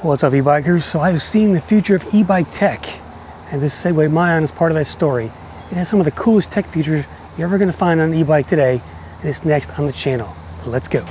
What's up, e-bikers? So I've seen the future of e-bike tech, and this Segway Myon is part of that story. It has some of the coolest tech features you're ever going to find on an e-bike today, and it's next on the channel. Let's go.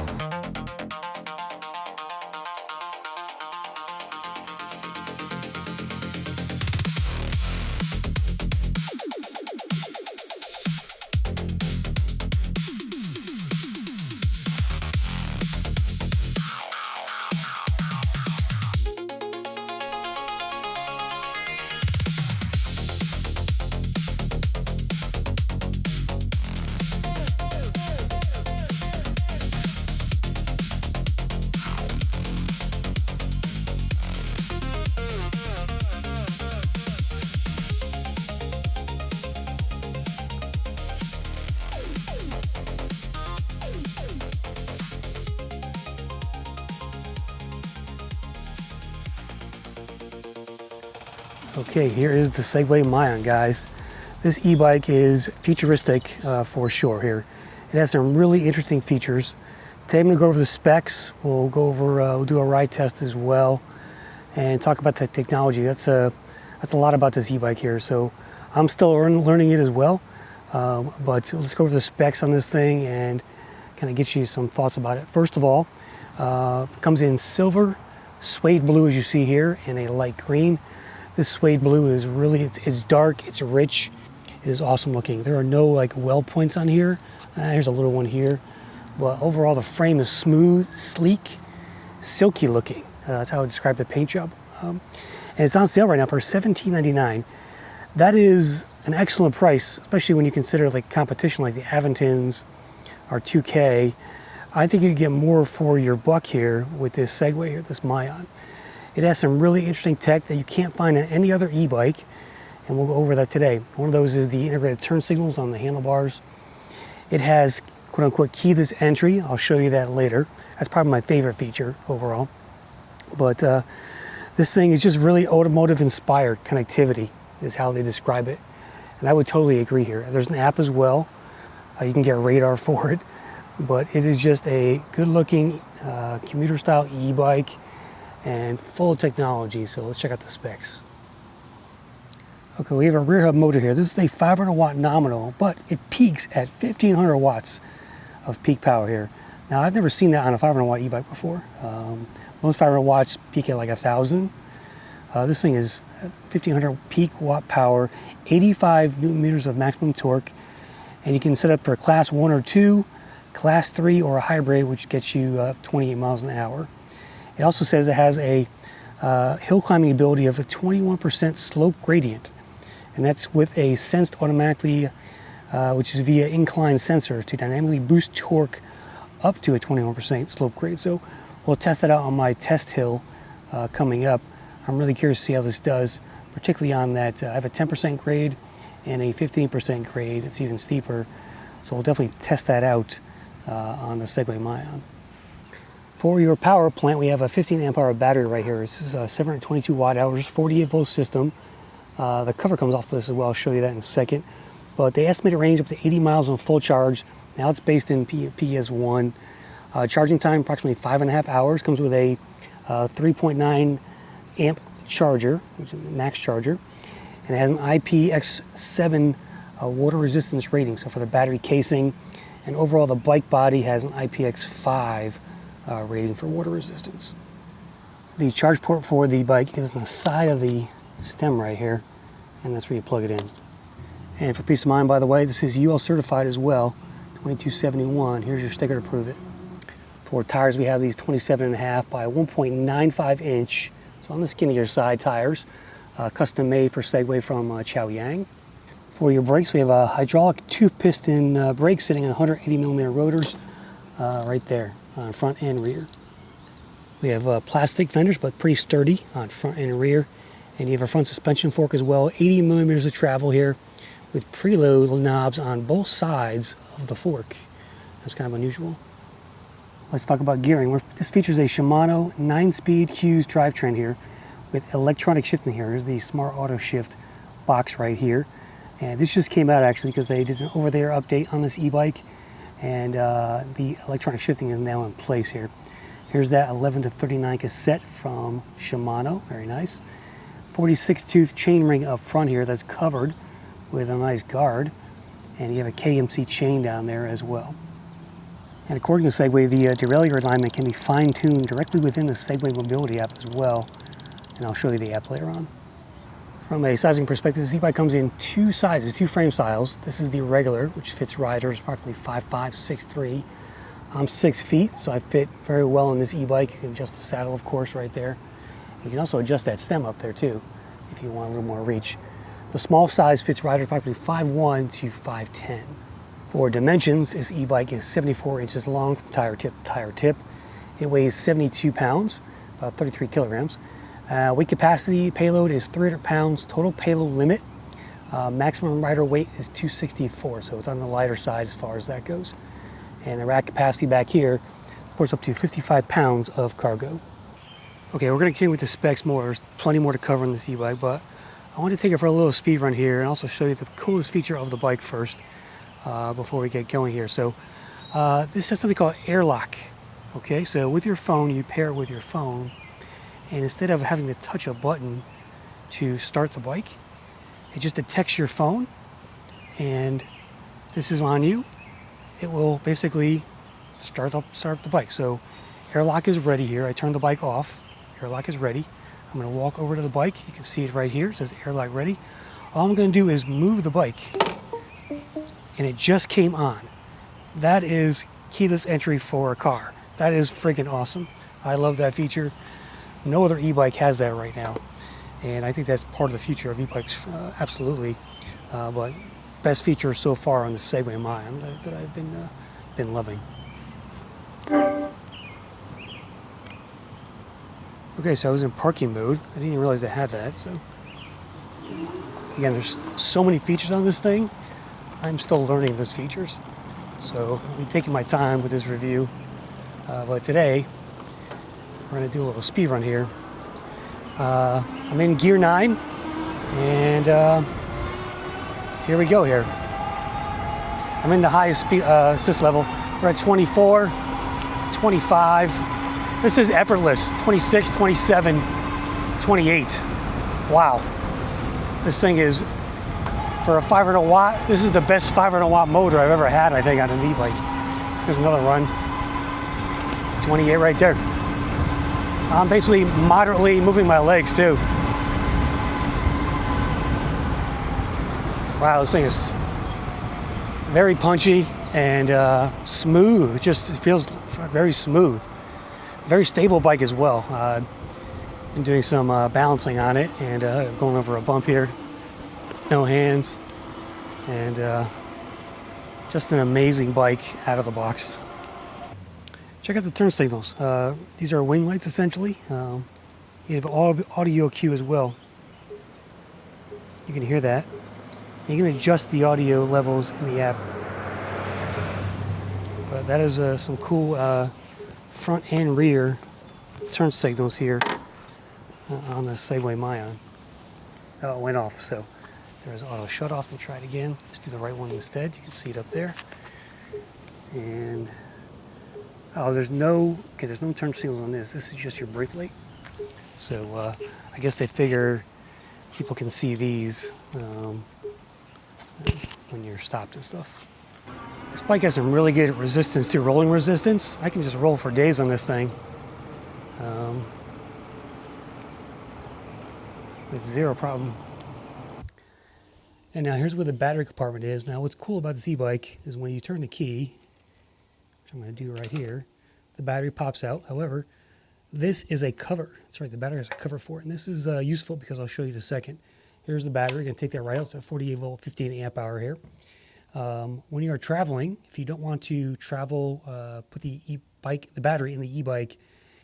Okay, here is the Segway Myon, guys. This e-bike is futuristic for sure here. It has some really interesting features. Today I'm going to go over the specs. We'll go over, we'll do a ride test as well, and talk about the technology. That's a lot about this e-bike here. So I'm still learning it as well, but let's go over the specs on this thing and kind of get you some thoughts about it. First of all, it comes in silver, suede blue as you see here, and a light green. This suede blue is really, it's dark, it's rich, it is awesome looking. There are no like weld points on here. Here's a little one here. But overall the frame is smooth, sleek, silky looking. That's how I would describe the paint job. And it's on sale right now for $17.99. That is an excellent price, especially when you consider like competition like the Aventins or 2K. I think you get more for your buck here with this Segway here, this Myon. It has some really interesting tech that you can't find on any other e-bike, and we'll go over that today. One of those is the integrated turn signals on the handlebars. It has quote-unquote keyless entry. I'll show you that later. That's probably my favorite feature overall. But this thing is just really automotive-inspired connectivity is how they describe it. And I would totally agree here. There's an app as well. You can get radar for it. But it is just a good-looking commuter-style e-bike and full of technology. So let's check out the specs. Okay, we have a rear hub motor here. This is a 500 watt nominal, but it peaks at 1500 watts of peak power here. Now I've never seen that on a 500 watt e-bike before. Most 500 watts peak at like 1000. This thing is 1500 peak watt power, 85 newton meters of maximum torque, and you can set up for class 1 or 2, class 3 or a hybrid, which gets you 28 miles an hour. It also says it has a hill climbing ability of a 21% slope gradient, and that's with a sensed automatically, which is via incline sensor to dynamically boost torque up to a 21% slope grade. So we'll test that out on my test hill coming up. I'm really curious to see how this does, particularly on that. I have a 10% grade and a 15% grade. It's even steeper, so we'll definitely test that out on the Segway Myon. For your power plant, we have a 15 amp hour battery right here. This is a 722 watt hours, 48 volt system. The cover comes off this as well. I'll show you that in a second. But they estimate a range up to 80 miles on full charge. Now it's based in PS1. Charging time approximately 5.5 hours. Comes with a 3.9 amp charger, which is a max charger, and it has an IPX7 water resistance rating. So for the battery casing, and overall the bike body has an IPX5 rating for water resistance. The charge port for the bike is on the side of the stem right here, and that's where you plug it in. And for peace of mind, by the way, this is UL certified as well, 2271. Here's your sticker to prove it. For tires, we have these 27.5 by 1.95 inch, so on the skinnier side tires, custom made for Segway from Chaoyang. For your brakes, we have a hydraulic 2-piston brake sitting on 180 millimeter rotors right there on front and rear. We have plastic fenders, but pretty sturdy on front and rear. And you have a front suspension fork as well, 80 millimeters of travel here with preload knobs on both sides of the fork. That's kind of unusual. Let's talk about gearing. This features a Shimano 9-speed Hughes drivetrain here with electronic shifting here. Here's the Smart Auto Shift box right here. And this just came out actually because they did an over-the-air update on this e-bike, and the electronic shifting is now in place here. Here's that 11 to 39 cassette from Shimano, very nice. 46 tooth chain ring up front here that's covered with a nice guard, and you have a KMC chain down there as well. And according to Segway, the derailleur alignment can be fine-tuned directly within the Segway Mobility app as well, and I'll show you the app later on. From a sizing perspective, this e-bike comes in two sizes, two frame styles. This is the regular, which fits riders approximately 5'5", 6'3". I'm 6 feet, so I fit very well in this e-bike. You can adjust the saddle, of course, right there. You can also adjust that stem up there too, if you want a little more reach. The small size fits riders approximately 5'1" to 5'10". For dimensions, this e-bike is 74 inches long from tire tip to tire tip. It weighs 72 pounds, about 33 kilograms. Weight capacity payload is 300 pounds. Total payload limit, maximum rider weight is 264, so it's on the lighter side as far as that goes. And the rack capacity back here supports up to 55 pounds of cargo. Okay, we're going to continue with the specs more. There's plenty more to cover on this e-bike, but I want to take it for a little speed run here and also show you the coolest feature of the bike first before we get going here. So this has something called Airlock. Okay, so with your phone, you pair it with your phone, and instead of having to touch a button to start the bike, it just detects your phone, and if this is on you, it will basically start up the bike. So Airlock is ready here. I turned the bike off. Airlock is ready. I'm going to walk over to the bike. You can see it right here. It says Airlock ready. All I'm going to do is move the bike, and it just came on. That is keyless entry for a car. That is freaking awesome. I love that feature. No other e-bike has that right now, and I think that's part of the future of e-bikes, absolutely. But best feature so far on the Segway Myon that I've been loving. Okay, so I was in parking mode. I didn't even realize they had that. So again, there's so many features on this thing. I'm still learning those features, so I'll be taking my time with this review. But today, we're going to do a little speed run here. I'm in gear 9, and here we go here. I'm in the highest speed assist level. We're at 24, 25. This is effortless. 26, 27, 28. Wow. This thing is, for a 500 watt, this is the best 500 watt motor I've ever had, I think, on an e-bike. Here's another run. 28 right there. I'm basically moderately moving my legs too. Wow, this thing is very punchy and smooth. It just feels very smooth. Very stable bike as well. I'm doing some balancing on it and going over a bump here. No hands. And just an amazing bike out of the box. Check out the turn signals. These are wing lights essentially. You have audio cue as well. You can hear that. You can adjust the audio levels in the app. But that is some cool front and rear turn signals here on the Segway Myon. Oh, it went off, so there's auto shut off. We'll try it again. Let's do the right one instead. You can see it up there. And oh, there's no turn signals on this. This is just your brake light. So I guess they figure people can see these when you're stopped and stuff. This bike has some really good resistance too, rolling resistance. I can just roll for days on this thing with zero problem. And now here's where the battery compartment is. Now what's cool about this e-bike is when you turn the key, which I'm going to do right here, the battery pops out. However, this is a cover. That's right, the battery has a cover for it. And this is useful because I'll show you in a second. Here's the battery. You can take that right out. It's a 48 volt, 15 amp hour here. When you are traveling, if you don't want to travel, put the battery in the e-bike,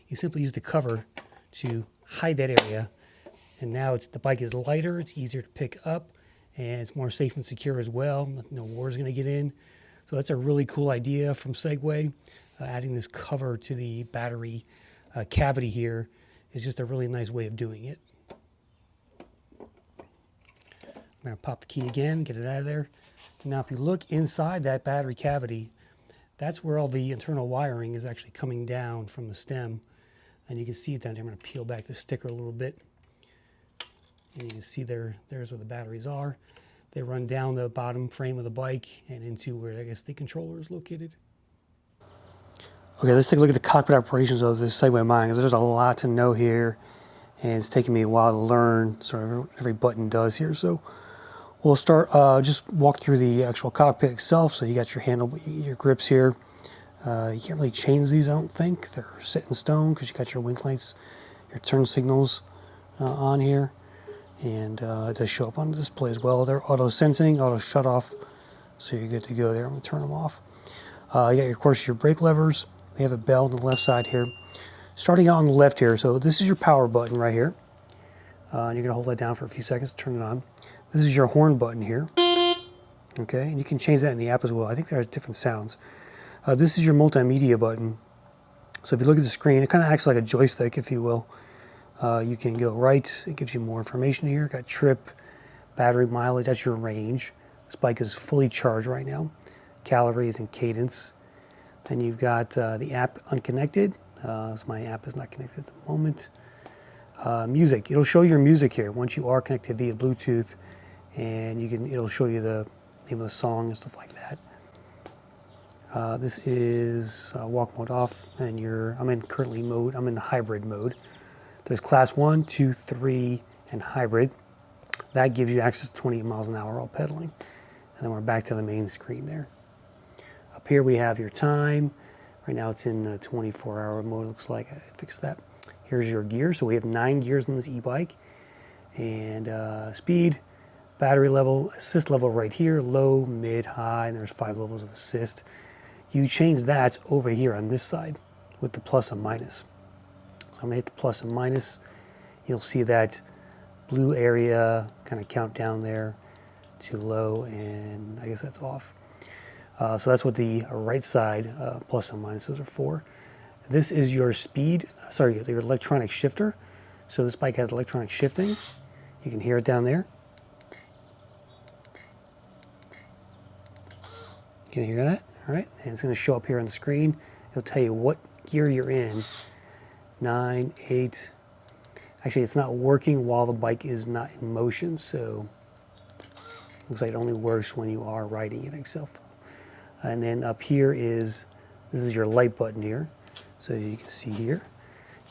you simply use the cover to hide that area. And now the bike is lighter, it's easier to pick up, and it's more safe and secure as well. No water is going to get in. So that's a really cool idea from Segway. Adding this cover to the battery cavity here is just a really nice way of doing it. I'm going to pop the key again, get it out of there. Now if you look inside that battery cavity, That's where all the internal wiring is actually coming down from the stem. And you can see it down there. I'm going to peel back the sticker a little bit. And you can see there's where the batteries are. They run down the bottom frame of the bike and into where I guess the controller is located. Okay, let's take a look at the cockpit operations of this Segway Myon, because there's a lot to know here, and it's taken me a while to learn sort of every button does here. So we'll start, just walk through the actual cockpit itself. So you got your handle, your grips here. You can't really change these, I don't think. They're set in stone because you got your wink lights, your turn signals on here. And it does show up on the display as well. They're auto sensing, auto shut off, so you're good to go there. I'm going to turn them off. You got, of course, your brake levers. We have a bell on the left side here. Starting out on the left here, so this is your power button right here. And you're going to hold that down for a few seconds to turn it on. This is your horn button here. Okay, and you can change that in the app as well. I think there's different sounds. This is your multimedia button. So if you look at the screen, it kind of acts like a joystick, if you will. You can go right, it gives you more information here. Got trip, battery mileage, that's your range. This bike is fully charged right now. Calories and cadence. Then you've got the app unconnected. So my app is not connected at the moment. Music, it'll show your music here once you are connected via Bluetooth, and it'll show you the name of the song and stuff like that. This is walk mode off, and I'm in currently mode, I'm in hybrid mode. There's class 1, 2, 3, and hybrid. That gives you access to 28 miles an hour while pedaling. And then we're back to the main screen there. Up here we have your time. Right now it's in 24-hour mode, looks like. I fixed that. Here's your gear. So we have 9 gears on this e-bike. And speed, battery level, assist level right here, low, mid, high, and there's 5 levels of assist. You change that over here on this side with the plus and minus. I'm going to hit the plus and minus. You'll see that blue area kind of count down there to low, and I guess that's off. So that's what the right side plus and minuses are for. This is your speed, sorry, your electronic shifter. So this bike has electronic shifting. You can hear it down there. You can hear that, all right? And it's going to show up here on the screen. It'll tell you what gear you're in. 9, 8. Actually, it's not working while the bike is not in motion, so looks like it only works when you are riding it itself. And then up here this is your light button here. So you can see here.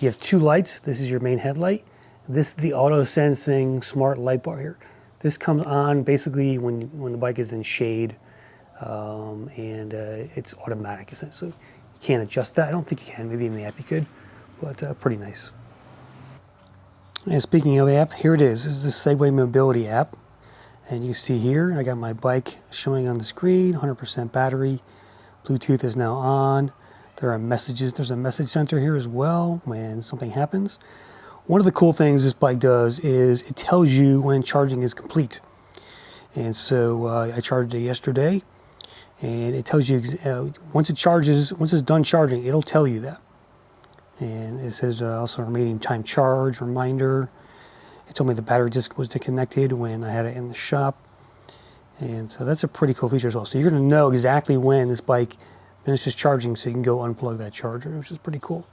You have 2 lights. This is your main headlight. This is the auto sensing smart light bar here. This comes on basically when the bike is in shade, and it's automatic. So you can't adjust that. I don't think you can. Maybe in the app you could. But pretty nice. And speaking of app, here it is. This is the Segway Mobility app. And you see here, I got my bike showing on the screen, 100% battery. Bluetooth is now on. There are messages. There's a message center here as well when something happens. One of the cool things this bike does is it tells you when charging is complete. And so I charged it yesterday, and it tells you once it's done charging, it'll tell you that. And it says also remaining time charge, reminder. It told me the battery disc was disconnected when I had it in the shop. And so that's a pretty cool feature as well. So you're going to know exactly when this bike finishes charging, so you can go unplug that charger, which is pretty cool.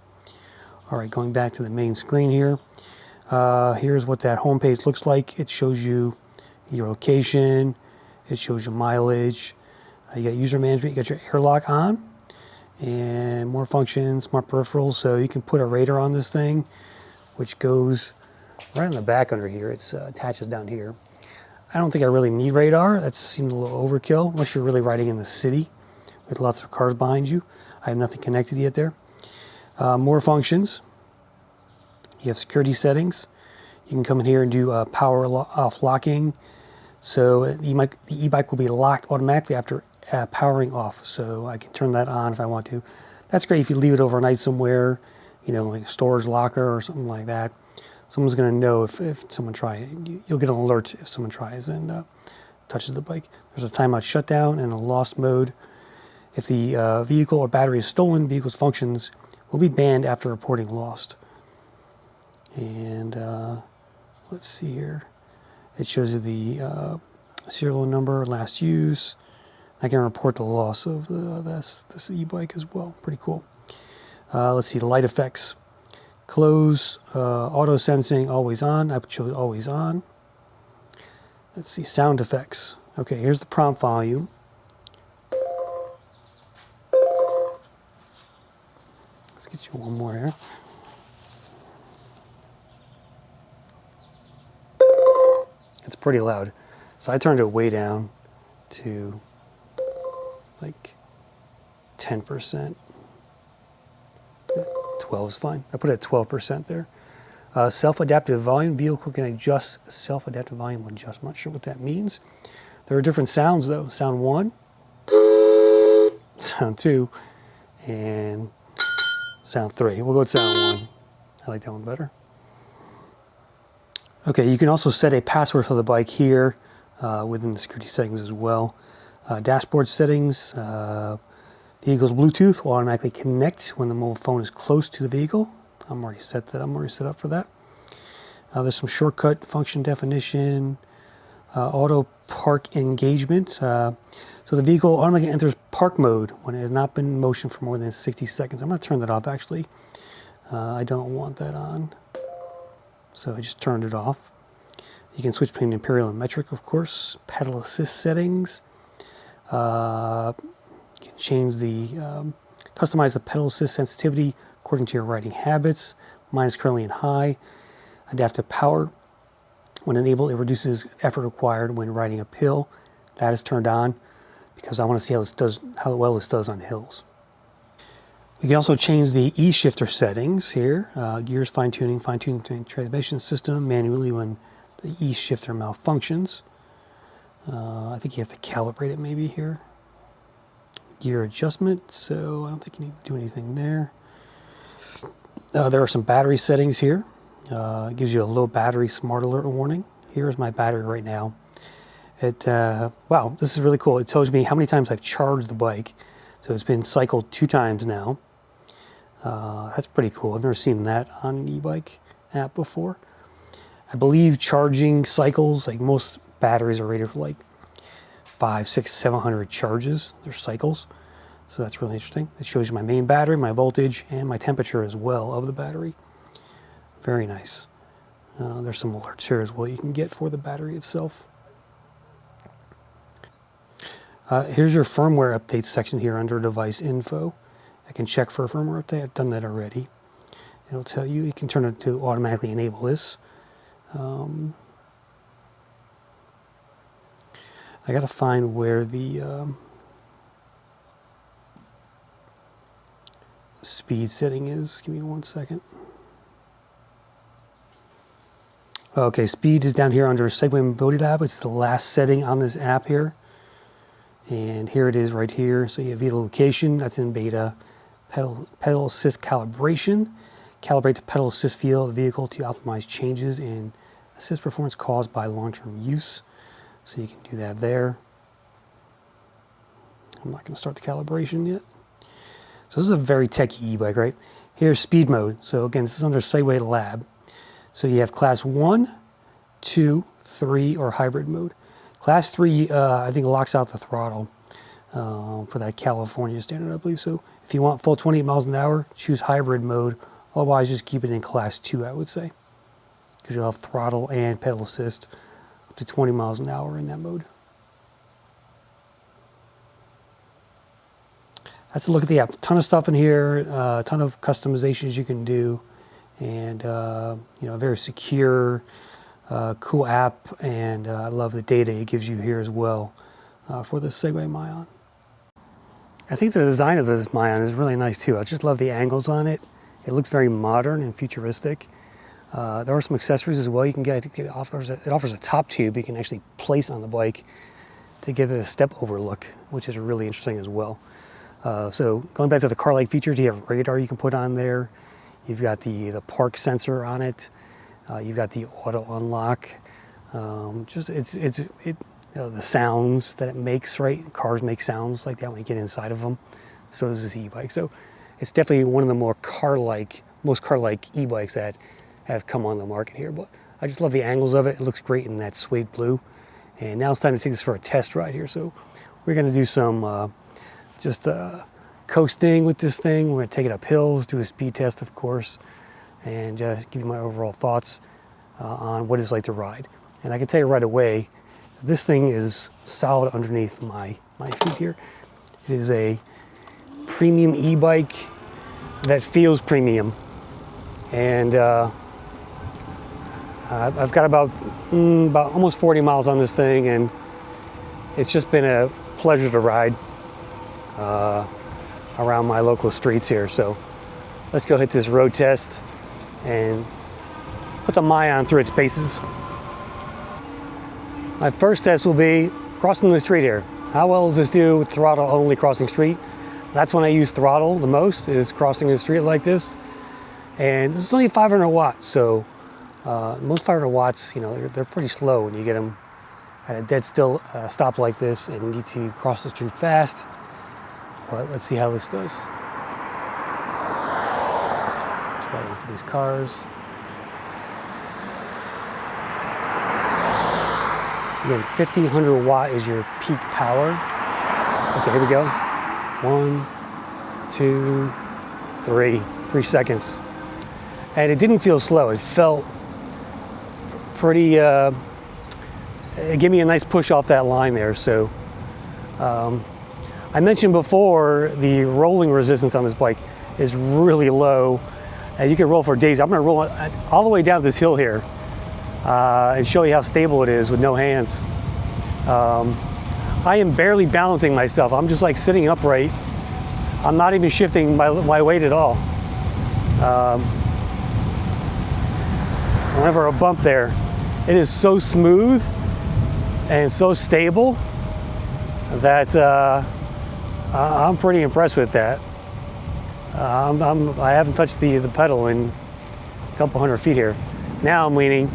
All right, going back to the main screen here. Here's what that home page looks like. It shows you your location. It shows you mileage. You got user management. You got your Airlock on. And more functions, smart peripherals, so you can put a radar on this thing, which goes right on the back under here. It attaches down here. I don't think I really need radar. That seemed a little overkill, unless you're really riding in the city with lots of cars behind you. I have nothing connected yet there. More functions. You have security settings. You can come in here and do power off locking. So the e-bike will be locked automatically after powering off, so I can turn that on if I want to. That's great if you leave it overnight somewhere, you know, like a storage locker or something like that. Someone's going to know if someone tries. You'll get an alert if someone tries and touches the bike. There's a timeout shutdown and a lost mode. If the vehicle or battery is stolen, the vehicle's functions will be banned after reporting lost. And let's see here. It shows you the serial number, last use, I can report the loss of this e-bike as well. Pretty cool. Let's see the light effects. Close, auto sensing, always on. I chose always on. Let's see sound effects. Okay, here's the prompt volume. Let's get you one more here. It's pretty loud. So I turned it way down to like 10%. 12 is fine. I put it at 12% there. Self-adaptive volume. Vehicle can adjust self-adaptive volume adjust. I'm not sure what that means. There are different sounds though. Sound 1, sound 2, and sound 3. We'll go with sound 1. I like that one better. Okay, you can also set a password for the bike here within the security settings as well. Dashboard settings. Vehicle's Bluetooth will automatically connect when the mobile phone is close to the vehicle. I'm already set up for that. There's some shortcut function definition, auto park engagement. So the vehicle automatically enters park mode when it has not been in motion for more than 60 seconds. I'm going to turn that off actually. I don't want that on. So I just turned it off. You can switch between imperial and metric, of course. Pedal assist settings. You can change customize the pedal assist sensitivity according to your riding habits. Mine is currently in high. Adaptive power. When enabled, it reduces effort required when riding uphill. That is turned on because I want to see how well this does on hills. We can also change the E-shifter settings here. Gears fine-tuning transmission system manually when the E-shifter malfunctions. I think you have to calibrate it maybe here. Gear adjustment, so I don't think you need to do anything there. There are some battery settings here. It gives you a low battery smart alert warning. Here's my battery right now. Wow, this is really cool. It tells me how many times I've charged the bike. So it's been cycled 2 times now. That's pretty cool. I've never seen that on an e-bike app before. I believe charging cycles, like most batteries are rated for like 500, 600, 700 charges. They're cycles. So that's really interesting. It shows you my main battery, my voltage, and my temperature as well of the battery. Very nice. There's some alerts here as well you can get for the battery itself. Here's your firmware updates section here under device info. I can check for a firmware update. I've done that already. It'll tell you. You can turn it to automatically enable this. I got to find where the speed setting is. Give me 1 second. Okay, speed is down here under Segway Mobility Lab. It's the last setting on this app here. And here it is right here. So you have vehicle location, that's in beta. Pedal assist calibration. Calibrate the pedal assist feel of the vehicle to optimize changes in assist performance caused by long-term use. So you can do that there. I'm not going to start the calibration yet. So this is a very techy e-bike, right? Here's speed mode. So again, this is under Segway Lab. So you have class 1, 2, 3, or hybrid mode. Class 3, I think locks out the throttle for that California standard, I believe. So if you want full 28 miles an hour, choose hybrid mode. Otherwise, just keep it in class 2, I would say. Because you'll have throttle and pedal assist up to 20 miles an hour in that mode. That's a look at the app. A ton of stuff in here, a ton of customizations you can do, and you know, a very secure, cool app, and I love the data it gives you here as well for the Segway Myon. I think the design of this Myon is really nice too. I just love the angles on it. It looks very modern and futuristic. There are some accessories as well you can get. I think it offers a top tube you can actually place on the bike to give it a step over look, which is really interesting as well. So going back to the car-like features, you have radar you can put on there. You've got the park sensor on it. You've got the auto unlock. The sounds that it makes, right? Cars make sounds like that when you get inside of them. So does this e-bike. So it's definitely one of the most car-like e-bikes that have come on the market here. But I just love the angles of it. It looks great in that suede blue. And now it's time to take this for a test ride here. So we're going to do some just coasting with this thing. We're going to take it up hills, do a speed test, of course, and give you my overall thoughts on what it's like to ride. And I can tell you right away, this thing is solid underneath my feet here. It is a premium e-bike that feels premium. And I've got about almost 40 miles on this thing, and it's just been a pleasure to ride around my local streets here. So let's go hit this road test and put the Myon through its paces. My first test will be crossing the street here. How well does this do with throttle only crossing street? That's when I use throttle the most, is crossing the street like this. And this is only 500 watts, so most 500 watts, you know, they're pretty slow when you get them at a dead still stop like this and you need to cross the street fast. But let's see how this does. Just waiting for these cars. Again, 1500 watt is your peak power. Okay, here we go. 1, 2, 3. 3 seconds. And it didn't feel slow. It felt pretty, it gave me a nice push off that line there. So I mentioned before the rolling resistance on this bike is really low. And you can roll for days. I'm gonna roll all the way down this hill here and show you how stable it is with no hands. I am barely balancing myself. I'm just like sitting upright. I'm not even shifting my weight at all. Whenever a bump there, it is so smooth and so stable that I'm pretty impressed with that. I haven't touched the pedal in a couple hundred feet here. Now I'm leaning,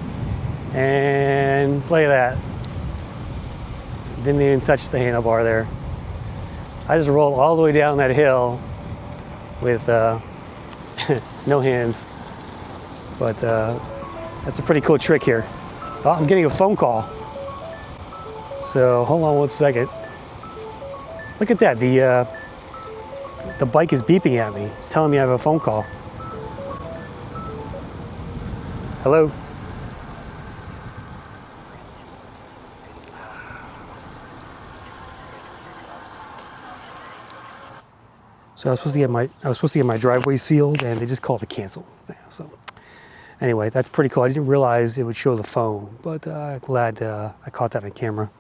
and look at that. Didn't even touch the handlebar there. I just rolled all the way down that hill with no hands. But that's a pretty cool trick here. Oh, I'm getting a phone call. So hold on one second. Look at that. The bike is beeping at me. It's telling me I have a phone call. Hello? So I was supposed to get my driveway sealed, and they just called to cancel. So anyway, that's pretty cool. I didn't realize it would show the phone, but glad I caught that on camera.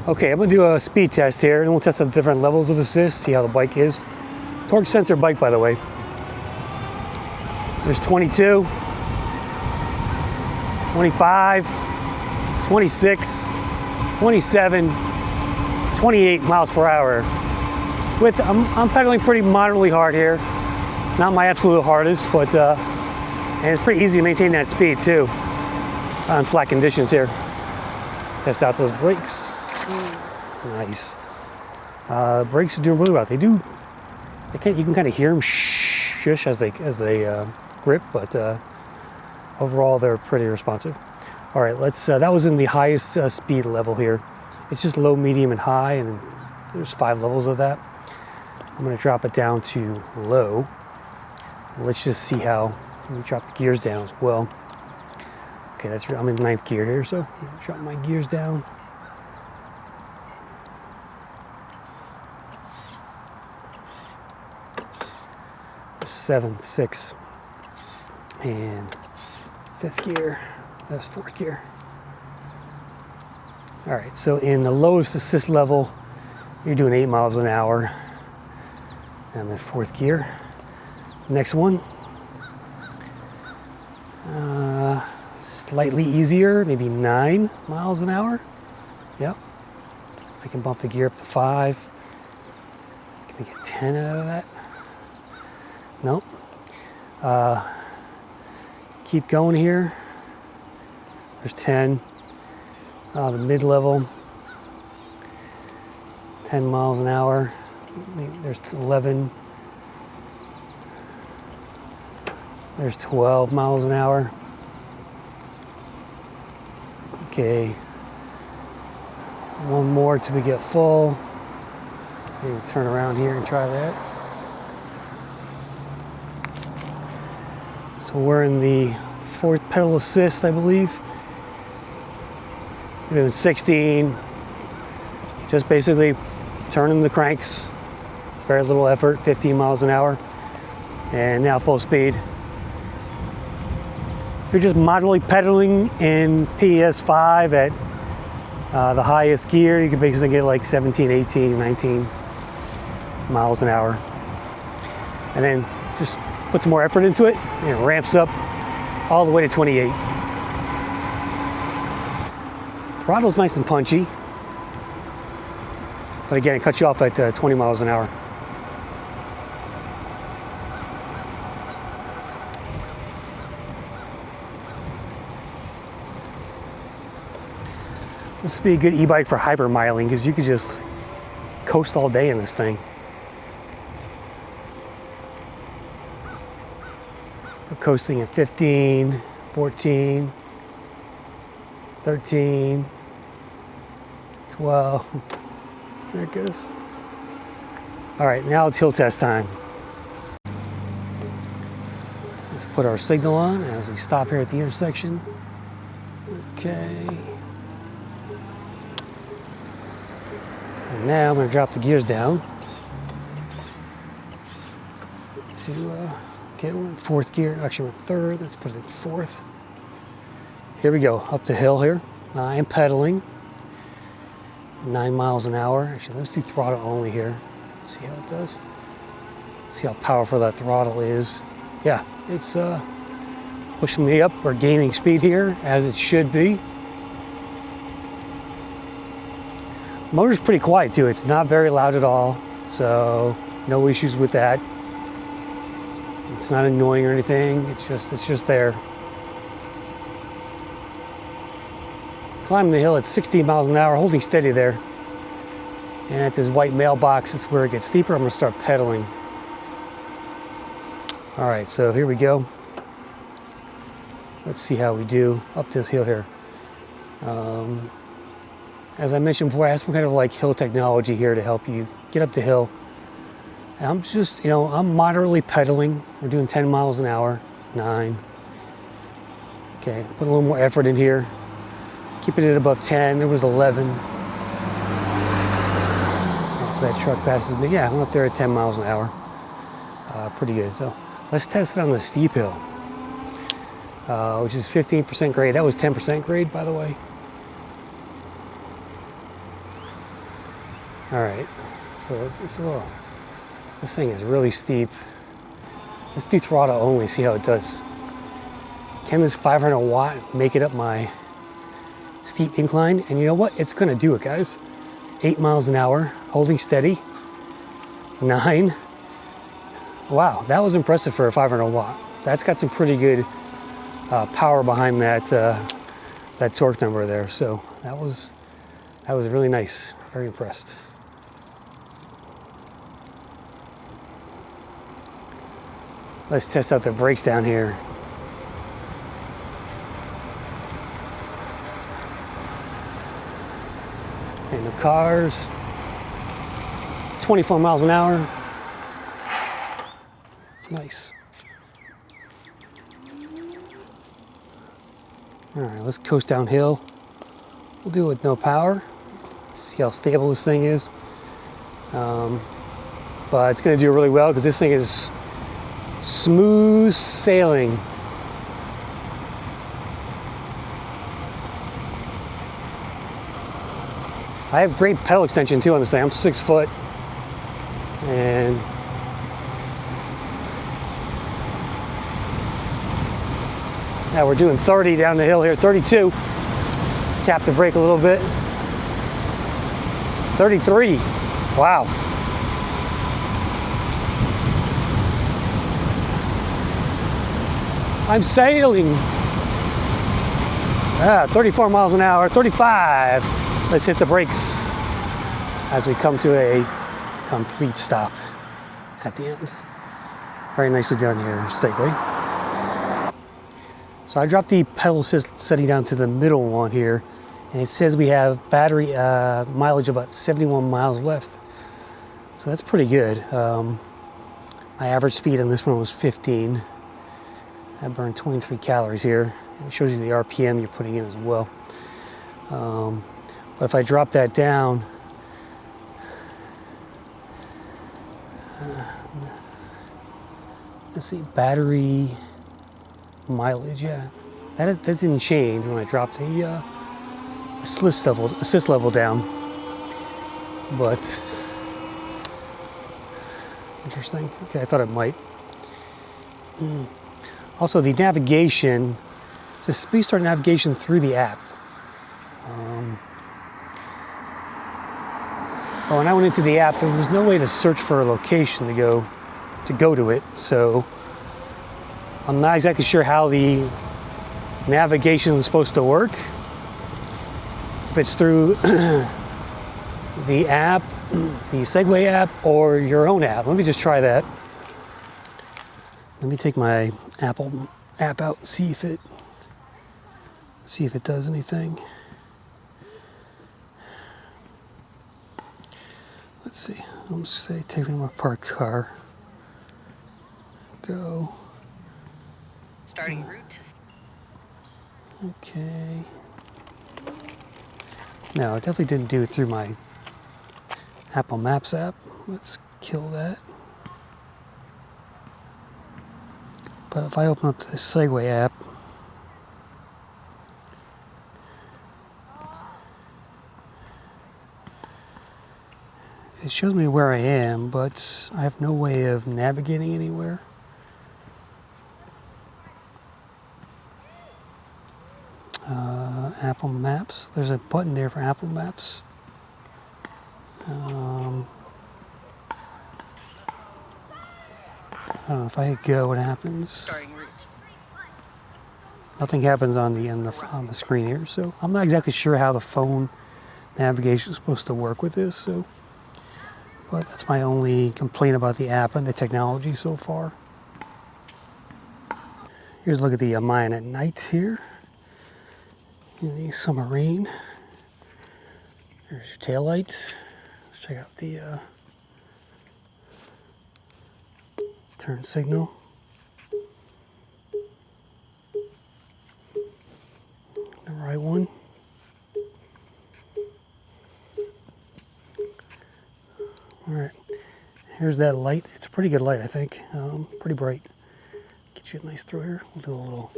Okay, I'm gonna do a speed test here, and we'll test the different levels of assist, see how the bike is. Torque sensor bike, by the way. There's 22, 25, 26, 27, 28 miles per hour. I'm pedaling pretty moderately hard here. Not my absolute hardest, but and it's pretty easy to maintain that speed too on flat conditions here. Test out those brakes. Nice. Brakes are doing really well. You can kind of hear them shush as they grip, but overall they're pretty responsive. All right, let's. That was in the highest speed level here. It's just low, medium, and high, and there's 5 levels of that. I'm going to drop it down to low. Let's just see how. Let me drop the gears down as well. Okay, I'm in 9th gear here, so I'm going to drop my gears down. Seventh, 6th, and 5th gear. That's 4th gear. All right, so in the lowest assist level, you're doing 8 miles an hour. I'm in 4th gear. Next one, slightly easier, maybe 9 miles an hour. Yep. I can bump the gear up to 5. Can I get 10 out of that? Nope. Keep going here. There's 10. The mid-level, 10 miles an hour. There's 11. There's 12 miles an hour. Okay. One more till we get full. Maybe turn around here and try that. So we're in the 4th pedal assist, I believe. We're doing 16. Just basically turning the cranks. Very little effort, 15 miles an hour. And now full speed. If you're just moderately pedaling in PS5 at the highest gear, you can basically get like 17, 18, 19 miles an hour. And then just put some more effort into it, and it ramps up all the way to 28. Throttle's nice and punchy, but again, it cuts you off at 20 miles an hour. This would be a good e-bike for hypermiling because you could just coast all day in this thing. We're coasting at 15, 14, 13, 12. There it goes. All right, now it's hill test time. Let's put our signal on as we stop here at the intersection. Okay. And now I'm going to drop the gears down to get one 4th gear. Actually, we're 3rd. Let's put it in 4th. Here we go, up the hill here. I am pedaling 9 miles an hour. Actually, let's do throttle only here. See how it does. See how powerful that throttle is. Yeah, it's pushing me up or gaining speed here as it should be. Motor's pretty quiet too. It's not very loud at all, so no issues with that. It's not annoying or anything. It's just there. Climbing the hill at 16 miles an hour, holding steady there. And at this white mailbox, it's where it gets steeper. I'm gonna start pedaling. All right, so here we go. Let's see how we do up this hill here. As I mentioned before, I have some kind of like hill technology here to help you get up the hill. And I'm just, I'm moderately pedaling. We're doing 10 miles an hour, 9. Okay, put a little more effort in here. Keeping it above 10, there was 11. As that truck passes me, yeah, I'm up there at 10 miles an hour. Pretty good. So let's test it on the steep hill, which is 15% grade. That was 10% grade, by the way. All right, so this thing is really steep. Let's do throttle only, see how it does. Can this 500 watt make it up my steep incline? And you know what? It's gonna do it, guys. 8 miles an hour, holding steady. 9. Wow, that was impressive for a 500 watt. That's got some pretty good power behind that that torque number there. So that was really nice. Very impressed. Let's test out the brakes down here. And the cars, 24 miles an hour. Nice. All right, let's coast downhill. We'll do it with no power. See how stable this thing is. But it's gonna do really well because this thing is smooth sailing. I have great pedal extension too on this thing. I'm 6 foot. And now we're doing 30 down the hill here, 32. Tap the brake a little bit. 33, wow. I'm sailing. 34 miles an hour, 35. Let's hit the brakes as we come to a complete stop at the end. Very nicely done here, Segway. So I dropped the pedal assist setting down to the middle one here. And it says we have battery mileage of about 71 miles left. So that's pretty good. My average speed on this one was 15. I burned 23 calories here. It shows you the RPM you're putting in as well. But if I drop that down, let's see, battery mileage, yeah. That didn't change when I dropped the assist level down. But, interesting. Okay, I thought it might. Also, the navigation, it says restart navigation through the app. When I went into the app, there was no way to search for a location to go to it. So I'm not exactly sure how the navigation is supposed to work. If it's through the app, the Segway app, or your own app. Let me just try that. Let me take my Apple app out and see if it does anything. Let's see. I'm gonna say take me to my parked car. Go. Starting route. Okay. No, it definitely didn't do it through my Apple Maps app. Let's kill that. But if I open up the Segway app, it shows me where I am, but I have no way of navigating anywhere. Apple Maps. There's a button there for Apple Maps. I don't know if I hit go, what happens? Starting route. Nothing happens on the screen here, so I'm not exactly sure how the phone navigation is supposed to work with this. So, but that's my only complaint about the app and the technology so far. Here's a look at the Myon at night here in the summer rain. There's your tail light. Let's check out the turn signal. The right one. All right, here's that light. It's a pretty good light, I think. Pretty bright. Get you a nice through here. We'll do a little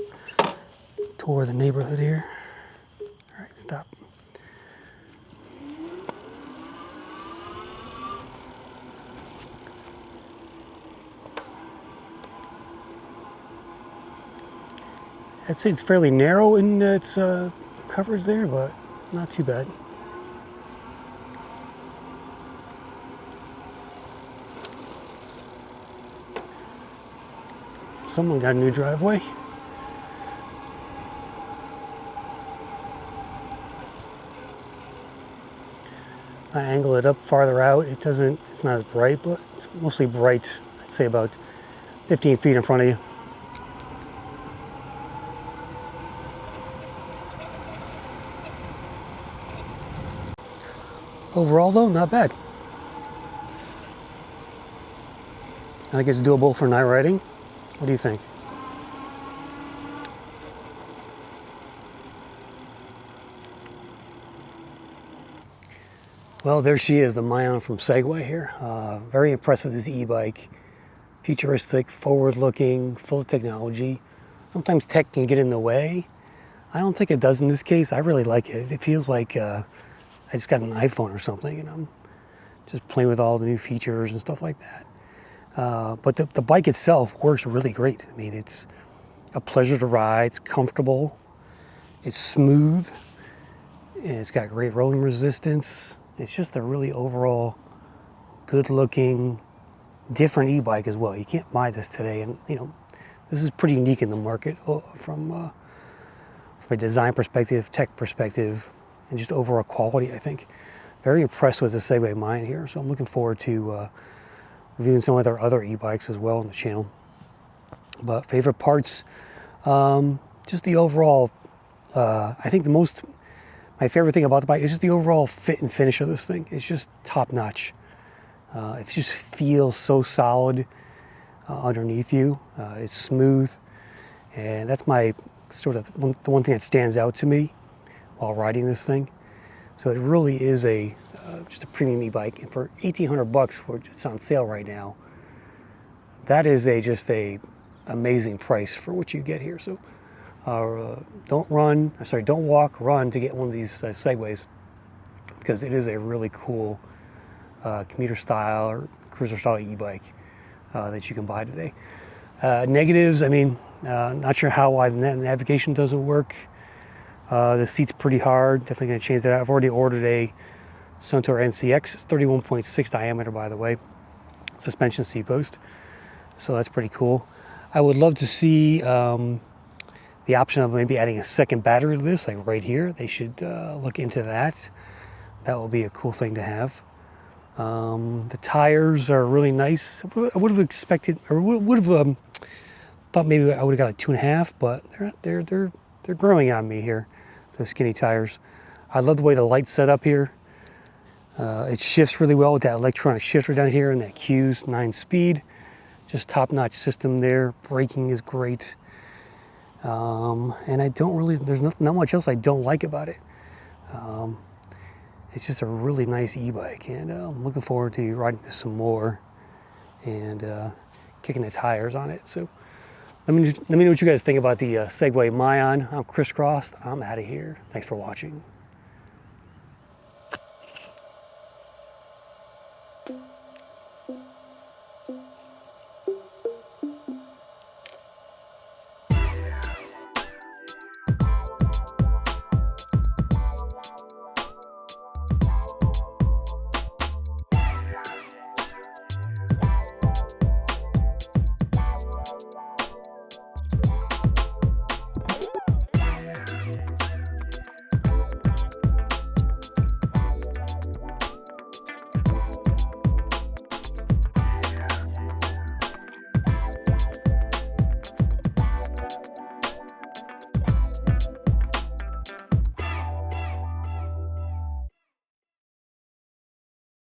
tour of the neighborhood here. All right, stop. I'd say it's fairly narrow in its coverage there, but not too bad. Someone got a new driveway. I angle it up farther out. It's not as bright, but it's mostly bright. I'd say about 15 feet in front of you. Overall though, not bad. I think it's doable for night riding. What do you think? Well, there she is, the Myon from Segway here. Very impressed with this e-bike. Futuristic, forward-looking, full of technology. Sometimes tech can get in the way. I don't think it does in this case. I really like it. It feels like I just got an iPhone or something, and I'm just playing with all the new features and stuff like that. But the bike itself works really great. I mean, it's a pleasure to ride. It's comfortable. It's smooth. And it's got great rolling resistance. It's just a really overall good-looking, different e-bike as well. You can't buy this today, and you know, this is pretty unique in the market from a design perspective, tech perspective, and just overall quality. I think very impressed with the Segway Myon here. So I'm looking forward to reviewing some of their other e-bikes as well on the channel. But favorite parts, just the overall. I think the most My favorite thing about the bike is just the overall fit and finish of this thing. It's just top notch. It just feels so solid underneath you. It's smooth, and that's my sort of the one thing that stands out to me while riding this thing. So it really is a just a premium e-bike, and for $1,800, which it's on sale right now, that is just a amazing price for what you get here. So don't walk, run to get one of these Segways, because it is a really cool commuter style or cruiser style e-bike that you can buy today. Negatives, I mean, not sure why the navigation doesn't work. The seat's pretty hard, definitely going to change that out. I've already ordered a Suntour NCX, it's 31.6 diameter, by the way, suspension seat post, so that's pretty cool. I would love to see the option of maybe adding a second battery to this, like right here. They should look into that. That will be a cool thing to have. The tires are really nice. I would have expected, or would have thought maybe I would have got a 2.5, but they're growing on me here, those skinny tires. I love the way the light's set up here. It shifts really well with that electronic shifter down here and that Q's 9-speed. Just top-notch system there. Braking is great. And I don't really, there's not much else I don't like about it. It's just a really nice e-bike, and I'm looking forward to riding this some more and kicking the tires on it. So let me know what you guys think about the Segway Myon. I'm crisscrossed. I'm out of here. Thanks for watching.